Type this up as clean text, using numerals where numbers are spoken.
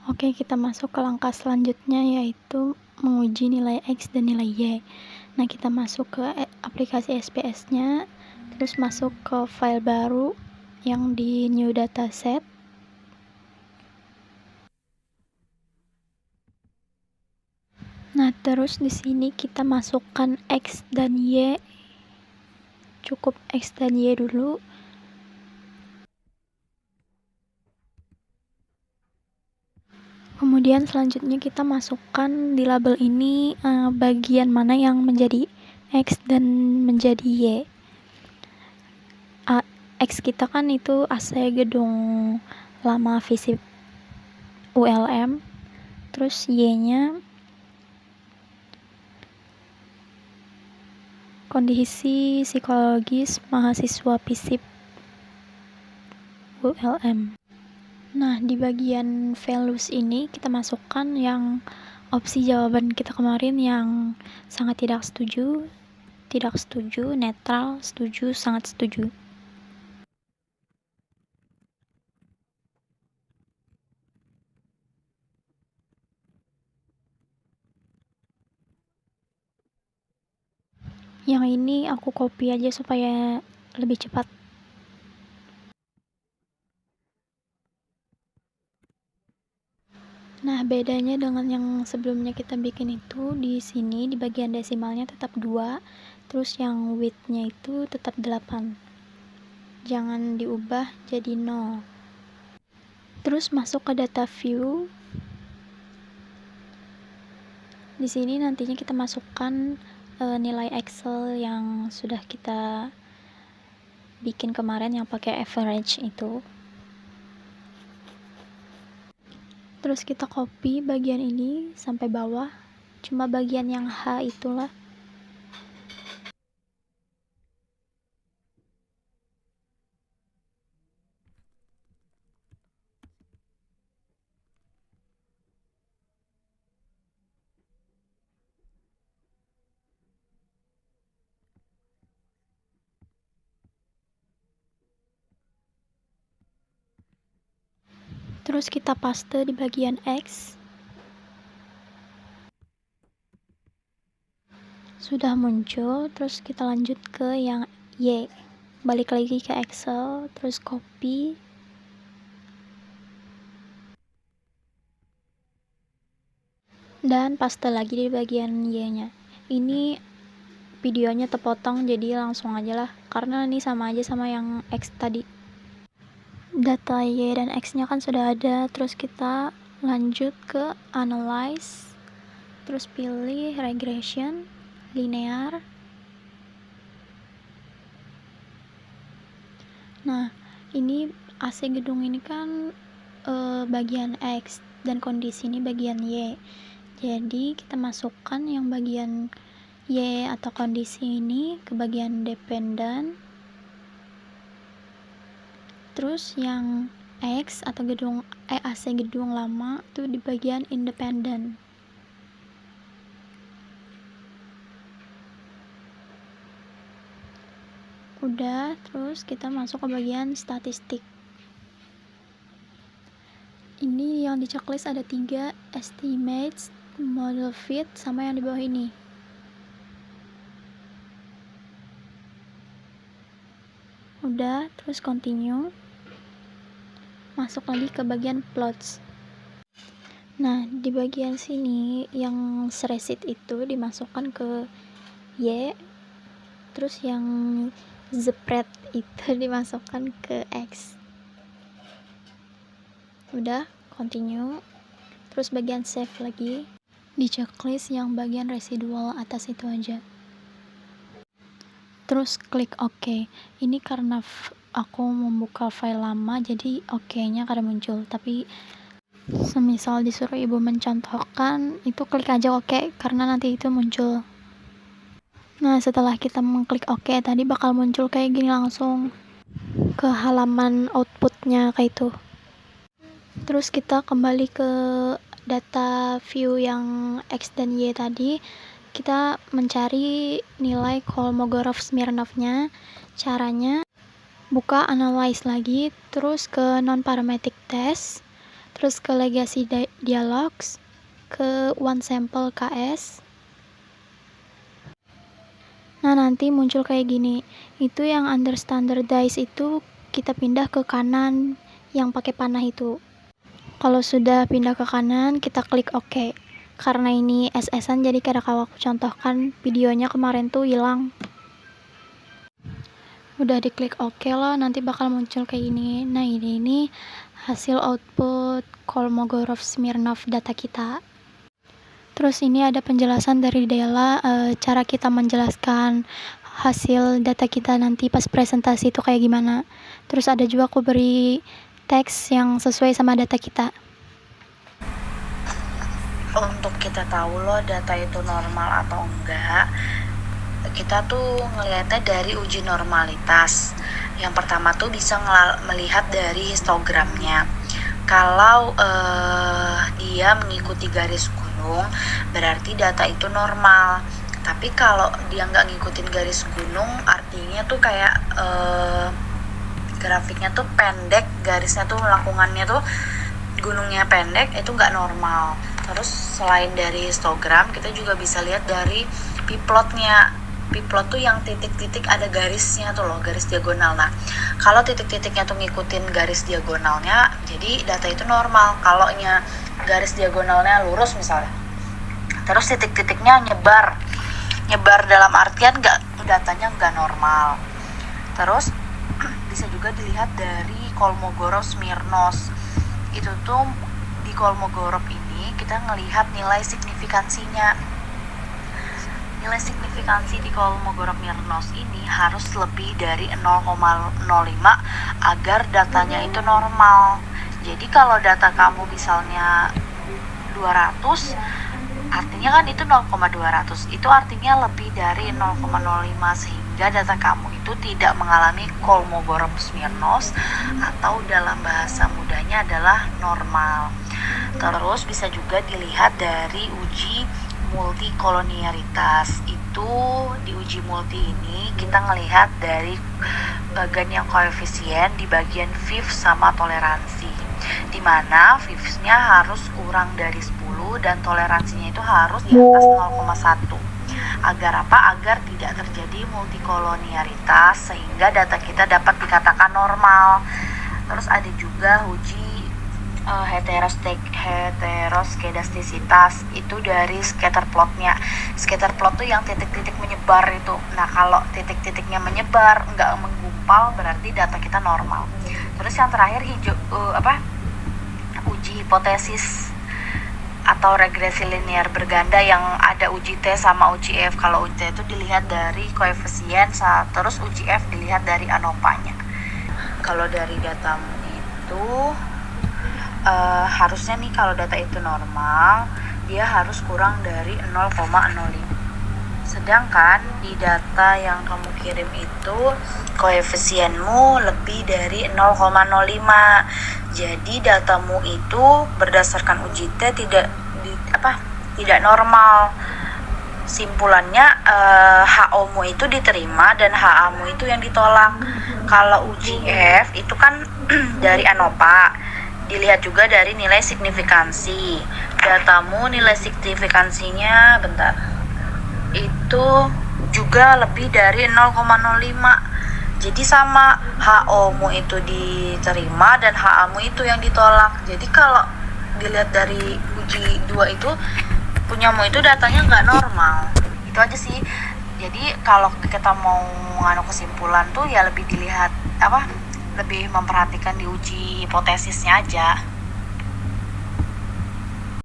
Oke, kita masuk ke langkah selanjutnya, yaitu menguji nilai X dan nilai Y. Nah, kita masuk ke aplikasi SPS-nya, terus masuk ke file baru yang di new dataset. Nah, terus di sini kita masukkan X dan Y. Cukup X dan Y dulu. Kemudian selanjutnya kita masukkan di label ini bagian mana yang menjadi X dan menjadi Y. X kita kan itu AC gedung lama FISIP ULM, terus Y-nya kondisi psikologis mahasiswa FISIP ULM. Nah, di bagian values ini kita masukkan yang opsi jawaban kita kemarin yang sangat tidak setuju, netral, setuju, sangat setuju. Yang ini aku copy aja supaya lebih cepat. Nah, bedanya dengan yang sebelumnya kita bikin itu, di sini di bagian desimalnya tetap 2, terus yang width-nya itu tetap 8. Jangan diubah jadi 0. Terus masuk ke data view. Di sini nantinya kita masukkan nilai Excel yang sudah kita bikin kemarin yang pakai average itu. Terus kita copy bagian ini sampai bawah, cuma bagian yang H itulah. Terus kita paste di bagian X. Sudah muncul, terus kita lanjut ke yang Y. Balik lagi ke Excel, terus copy. Dan paste lagi di bagian Y-nya. Ini videonya terpotong, jadi langsung aja lah, karena ini sama aja sama yang X tadi. Data Y dan X-nya kan sudah ada, terus kita lanjut ke analyze, terus pilih regression, linear. Nah, ini AC gedung ini kan bagian X dan kondisi ini bagian Y. Jadi kita masukkan yang bagian Y atau kondisi ini ke bagian dependent. Terus yang X atau AC gedung lama itu di bagian independent. Udah, terus kita masuk ke bagian statistik. Ini yang di checklist ada 3, estimates, model fit, sama yang di bawah ini. Udah, terus continue. Masuk lagi ke bagian plots. Nah, di bagian sini yang spreadsheet itu dimasukkan ke Y, terus yang spread itu dimasukkan ke X. Udah, continue. Terus bagian save lagi. Di checklist yang bagian residual atas itu aja. Terus klik OK. Ini karena aku membuka file lama, jadi OK-nya kada muncul. Tapi semisal disuruh ibu mencontohkan, itu klik aja OK, karena nanti itu muncul. Nah, setelah kita mengklik OK, tadi bakal muncul kayak gini langsung ke halaman outputnya kayak itu. Terus kita kembali ke data view yang X dan Y tadi. Kita mencari nilai Kolmogorov-Smirnov-nya. Caranya buka analyze lagi, terus ke non-parametric test, terus ke legacy dialogs, ke one sample KS. Nah, nanti muncul kayak gini. Itu yang under standardize itu kita pindah ke kanan yang pakai panah itu. Kalau sudah pindah ke kanan, kita klik OK. Karena ini SS-an jadi kada kawa aku contohkan videonya kemarin tuh hilang. Udah diklik OK lah, nanti bakal muncul kayak ini. Nah, ini hasil output Kolmogorov Smirnov data kita. Terus ini ada penjelasan dari Della, cara kita menjelaskan hasil data kita nanti pas presentasi itu kayak gimana. Terus ada juga aku beri teks yang sesuai sama data kita. Untuk kita tahu loh data itu normal atau enggak, kita tuh ngelihatnya dari uji normalitas. Yang pertama tuh bisa melihat dari histogramnya. Kalau dia mengikuti garis gunung, berarti data itu normal. Tapi kalau dia nggak ngikutin garis gunung, artinya tuh kayak grafiknya tuh pendek, garisnya tuh lengkungannya tuh gunungnya pendek, itu nggak normal. Terus selain dari histogram, kita juga bisa lihat dari p-plotnya. P-plot tuh yang titik-titik ada garisnya tuh loh, garis diagonal. Nah, kalau titik-titiknya tuh ngikutin garis diagonalnya, jadi data itu normal. Kalau garis diagonalnya lurus misalnya, terus titik-titiknya nyebar dalam artian datanya nggak normal. Terus bisa juga dilihat dari Kolmogorov Smirnov. Itu tuh di Kolmogorov ini kita ngelihat nilai signifikansinya. Nilai signifikansi di Kolmogorov-Smirnov ini harus lebih dari 0,05 agar datanya itu normal. Jadi kalau data kamu misalnya 200, artinya kan itu 0,200. Itu artinya lebih dari 0,05 sehingga data kamu itu tidak mengalami Kolmogorov-Smirnov atau dalam bahasa mudahnya adalah normal. Terus bisa juga dilihat dari uji multikolonialitas. Itu di uji multi ini kita ngelihat dari bagian yang koefisien di bagian fifth sama toleransi, dimana fifth-nya harus kurang dari 10 dan toleransinya itu harus di atas 0,1. Agar apa? Agar tidak terjadi multikolonialitas sehingga data kita dapat dikatakan normal. Terus ada juga uji heteroskedastisitas, itu dari scatter plotnya. Scatter plot tuh yang titik-titik menyebar itu. Nah, kalau titik-titiknya menyebar nggak menggumpal, berarti data kita normal. Terus yang terakhir uji hipotesis atau regresi linear berganda yang ada uji T sama uji F. Kalau uji T itu dilihat dari koefisien, terus uji F dilihat dari ANOVA-nya. Kalau dari datamu itu harusnya nih kalau data itu normal, dia harus kurang dari 0,05. Sedangkan di data yang kamu kirim itu koefisienmu lebih dari 0,05. Jadi datamu itu berdasarkan uji T tidak normal. Simpulannya HO-mu itu diterima dan HA-mu itu yang ditolak. Kalau uji F itu kan dari ANOVA, dilihat juga dari nilai signifikansi. Datamu nilai signifikansinya itu juga lebih dari 0,05. Jadi sama, HO-mu itu diterima dan HA-mu itu yang ditolak. Jadi kalau dilihat dari uji 2 itu, punyamu itu datanya nggak normal. Itu aja sih. Jadi kalau kita mau nganu kesimpulan tuh ya lebih dilihat lebih memperhatikan di uji hipotesisnya aja.